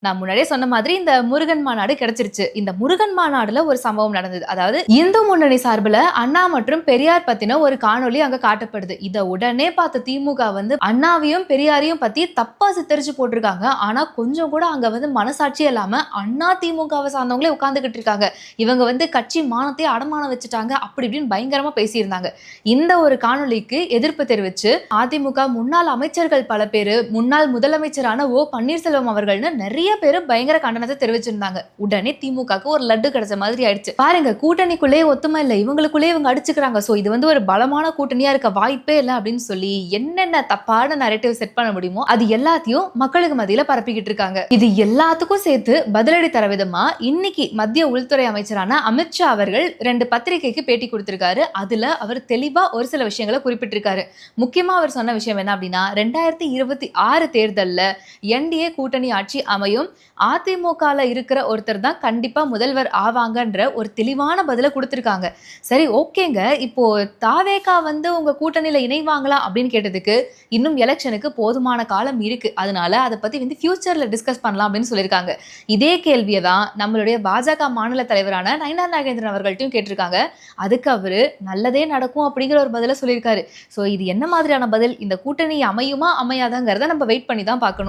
நான் முன்னாடியே சொன்ன மாதிரி இந்த முருகன் மாநாடு கிடைச்சிருச்சு. இந்த முருகன் மாநாடுல ஒரு சம்பவம் நடந்தது. அதாவது இந்து முன்னணி சார்புல அண்ணா மற்றும் பெரியார் பத்தின ஒரு காணொளி அங்க காட்டப்படுது. இத உடனே பார்த்த திமுக வந்து அண்ணாவையும் பெரியாரையும் பத்தி தப்பா சித்தரிச்சு போட்டிருக்காங்க. ஆனா கொஞ்சம் கூட அங்க வந்து மனசாட்சியே இல்லாம அண்ணா திமுகவை சார்ந்தவங்களே உட்கார்ந்துகிட்டு இருக்காங்க. இவங்க வந்து கட்சி மானத்தை அடமானம் வச்சுட்டாங்க. அப்படி இப்படின்னு பயங்கரமா பேசியிருந்தாங்க. இந்த ஒரு காணொளிக்கு எதிர்ப்பு தெரிவிச்சு அதிமுக முன்னாள் அமைச்சர்கள் பல பேரு, முன்னாள் முதலமைச்சரான ஓ பன்னீர்செல்வம் அவர்கள்னு நிறைய பேரு பயங்கர கண்டனத்தை தெரிவிச்சிருந்தாங்க. உடனே திமுகக்கு ஒரு லட்டு கிடைச்ச மாதிரி ஆயிடுச்சு. பாருங்க, கூட்டணிக்குள்ளே ஒத்துமை இல்ல, இவங்களுக்குள்ளே இவங்க அடிச்சுக்கிறாங்க. சோ இது வந்து ஒரு பலமான கூட்டணியா இருக்க வாய்ப்பே இல்ல அப்படின்னு சொல்லி என்னென்ன தப்பான நரேட்டிவ் செட் பண்ண முடியுமோ அது எல்லாத்தையும் மக்களுக்கு மத்தியில பரப்பிக்கிட்டு இருக்காங்க. இது எல்லாத்துக்கும் சேர்த்து பதிலடி தர விதமா இன்னைக்கு மத்திய உள்துறை அமைச்சரான அமித்ஷா அவர்கள் 2 பத்திரிகைக்கு பேட்டி கொடுத்திருக்காரு. அதுல அவர் தெளிவா ஒரு சில விஷயங்களை குறிப்பிட்டிருக்காரு. முக்கியமா அவர் சொன்ன விஷயம் என்ன அப்படின்னா, 2026 தேர்தல்ல என்டிஏ கூட்டணி ஆட்சி அமையும், அதிமுகல இருக்கிற ஒருத்தர் தான் கண்டிப்பா முதல்வர் ஆவாங்கன்ற ஒரு தெளிவான பதில கொடுத்திருக்காங்க. சரி, ஓகேங்க, இப்போ தாவேகா வந்து உங்க கூட்டணியில இணைவாங்களா அப்படின்னு கேட்டதுக்கு இன்னும் எலெக்ஷனுக்கு போதுமான காலம் இருக்கு, அதனால அதை பத்தி வந்து ஃபியூச்சர்ல டிஸ்கஸ் பண்ணலாம் அப்படின்னு சொல்லியிருக்காங்க. இதே கேள்வியை தான் நம்மளுடைய பாஜக மாநில தலைவரான நயினார் நாகேந்திரன் அவர்கள்ட்டையும் கேட்டிருக்காங்க. அதுக்கு அவரு நல்லதே நடக்கும் அப்படிங்கிற ஒரு பதில சொல்லியிருக்காரு. ஸோ இது என்ன மாதிரியான பதில், இந்த கூட்டணி அமையுமா அமையாதாங்கிறத நம்ம வெயிட் பண்ணி தான் பார்க்கணும்.